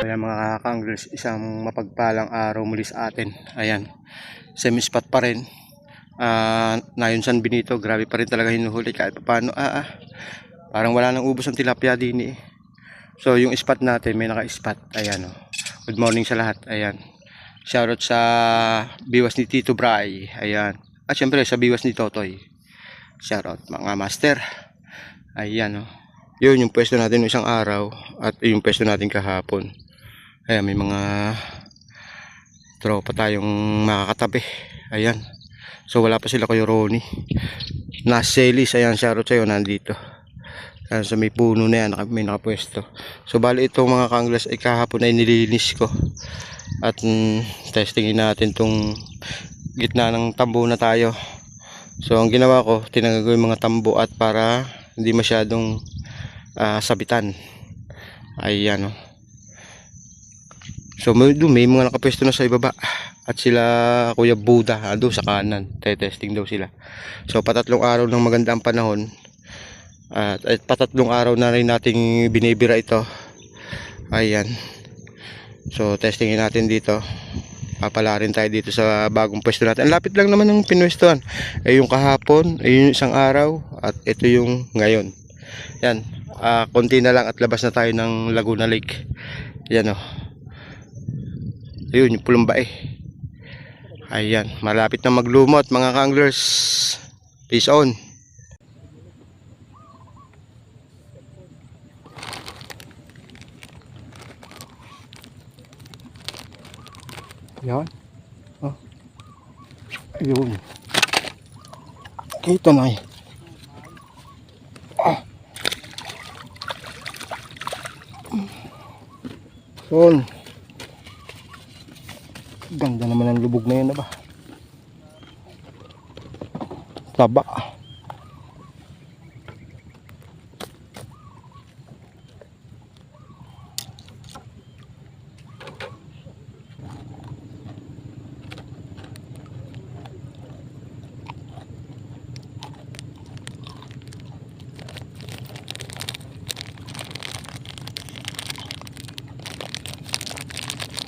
Ayan mga kanglers, isang mapagpalang araw muli sa atin. Ayan, semi spot pa rin. Nayon San Benito, grabe pa rin talaga hinuhuli kahit paano. Parang wala nang ubos ang tilapia din eh. So yung spot natin may naka-spot. Ayan, oh. Good morning sa lahat. Ayan, shoutout sa biwas ni Tito Bray. Ayan, at syempre sa biwas ni Totoy. Shoutout mga master. Ayan, oh. Yun yung pwesto natin ng isang araw at yung pwesto natin kahapon. Ayan, may mga tropa tayong makakatabi. Ayan, so wala pa sila, Kuya Ronnie Naselis. Ayan, shoutout sa'yo, nandito. Ayan, so may puno na yan, may nakapwesto. So bali itong mga kanglers ay kahapon ay nilinis ko. At testingin natin tong gitna ng tambo na tayo. So ang ginawa ko, tinanggal ko yung mga tambo at para hindi masyadong sabitan. Ayan, oh. So may mga nakapwesto na sa ibaba. At sila Kuya Buda doon sa kanan, testing daw sila. So patatlong araw ng magandang panahon. At patatlong araw na rin nating binibira ito. Ayan, so testingin natin dito. Papala rin tayo dito sa bagong pwesto natin. Ang lapit lang naman ng pinwestuhan. Yung kahapon, yung isang araw. At ito yung ngayon. Yan, konti na lang at labas na tayo ng Laguna Lake. Yan, oh. Ayun yung Pulumbae. Ayan, malapit na maglumot mga kanglers. Peace on. Yan, oh. Ayun, kita na eh. Yun, ganda naman ang lubog na yun, ba? Taba.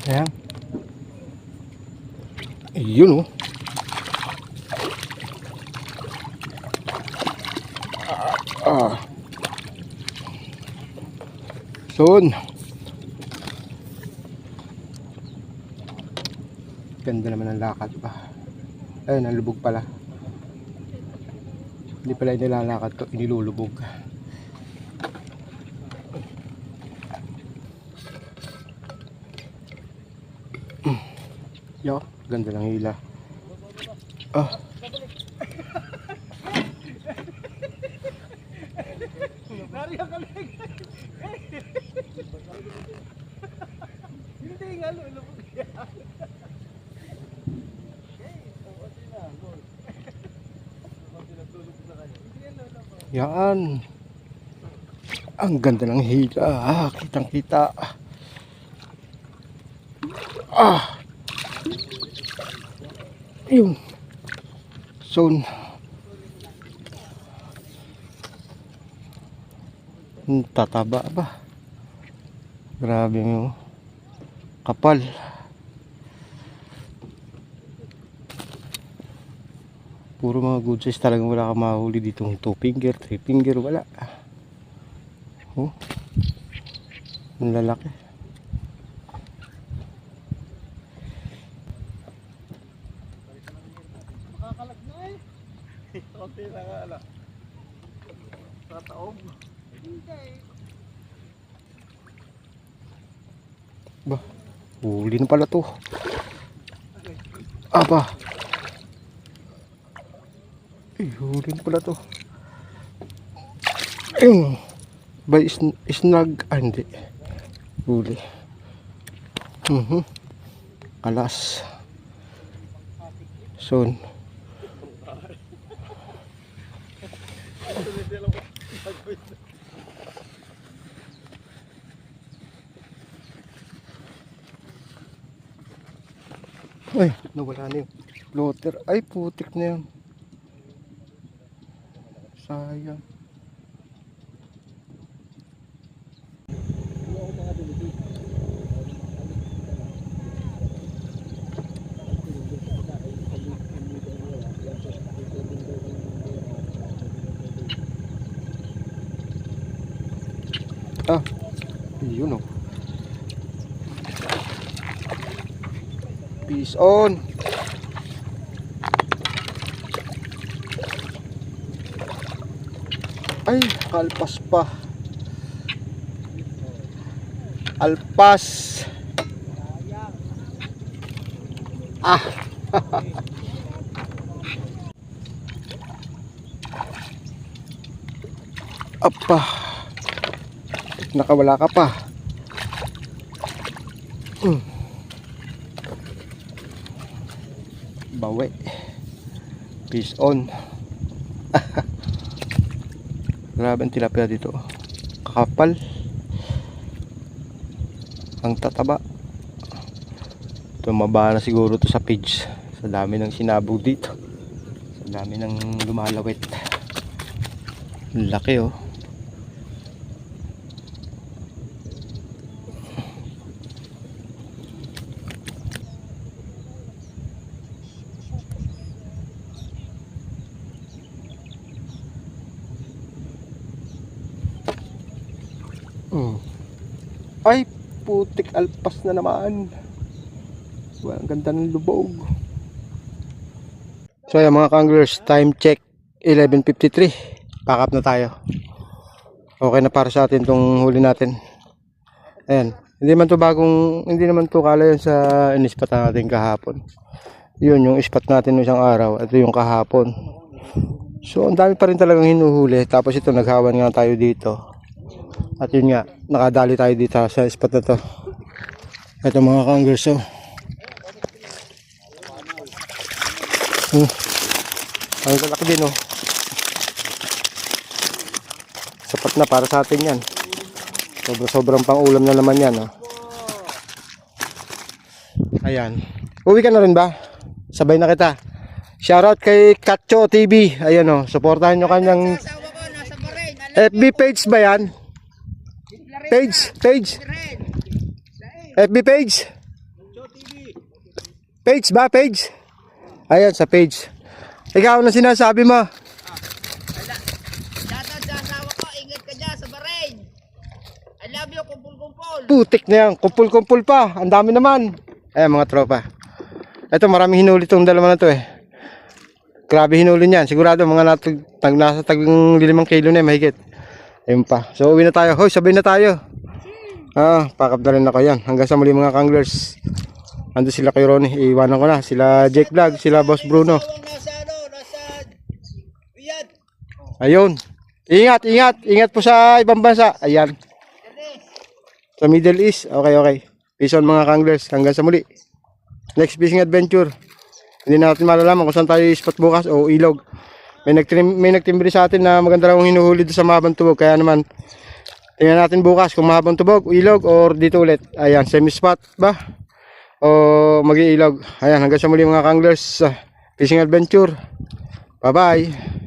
Ayan. Yun, oh. Son. Ganda naman ang lakad pa. Ayun, ang lubog pala. Hindi pala nilalakad to, inilulubog. Yo, ganda ng hila. Hindi nga lulubog yan. Yan. Ang ganda ng hila. Kitang kita. Ayun. Son. Tataba ba? Grabe yung kapal. Puro mga good size talagang wala kang mahuli dito. 2 finger, 3 finger, wala. Oh, ang lalaki. Makakalag na eh. Konti na nga ala. Tataob. Hindi. Ba, huli na pala to. Aba. Ay, huli na pala to. Ayun. By snag. Ah, hindi. Huli. Alas. Son. Ay, nawala na yung floater. Ay, putik na yan. Sayang. Ah, yun oh. Peace on. Ay, kalpas pa. Alpas. Ah. Apa. Nakawala ka pa. Bawi. Peace on. Grabe ang tilapia dito. Kakapal. Ang tataba. Tumaba na siguro to sa page. Sa dami ng sinabog dito. Sa dami ng lumalawit. Laki oh. Ay, putik, alpas na naman. Ang ganda ng lubog. So ayan mga kanglers, time check 11:53. Pack up na tayo. Okay na para sa atin tong huli natin. Ayan, hindi naman to kalayan sa in-spot natin kahapon. Yun yung spot natin ng isang araw. Ito yung kahapon. So ang dami pa rin talagang hinuhuli. Tapos ito, naghawan nga tayo dito. At yun nga, nakadali tayo dito sa spot na to. Ito mga kanglers, so ang lalaki din oh. Sapat na para sa atin yan. Sobrang pang ulam na naman yan oh. Ayan. Uwi ka na rin ba? Sabay na kita. Shoutout kay Katcho TV. Ayan oh, supportahan nyo kanyang FB page ba yan? Page? FB page? Page ba? Page? Ayan, sa page. Ikaw na sinasabi mo. Shoutout sa asawa ko, ingat ka dyan sa Bahrain. I love you, kumpul-kumpul. Putik na yan, kumpul-kumpul pa. Ang dami naman. Ayan mga tropa. Ito, maraming hinuli itong dalawa na to eh. Grabe hinuli niyan. Sigurado mga nasa tag 5 kilo na mahigit. Ayun pa. So uwi na tayo. Hoy, sabay na tayo. Pack up na rin ako yan. Hanggang sa muli mga kanglers. Ando sila kay Ronnie. Iwanan ko na. Sila Jake Vlog. Sila Boss Bruno. Nasa Riyadh. Ayun. Ingat po sa ibang bansa. Ayan. Sa Middle East. Okay. Peace on mga kanglers. Hanggang sa muli. Next fishing adventure. Hindi natin malalaman kung saan tayo spot bukas o ilog. May nagtimbre sa atin na maganda raw hinuhuli doon sa Mahabang Tubog. Kaya naman, tingnan natin bukas kung Mahabang Tubog, ilog, or dito ulit. Ayan, semi-spot ba? O mag-iilog. Ayan, hanggang sa muli mga kanglers. Fishing adventure. Bye-bye.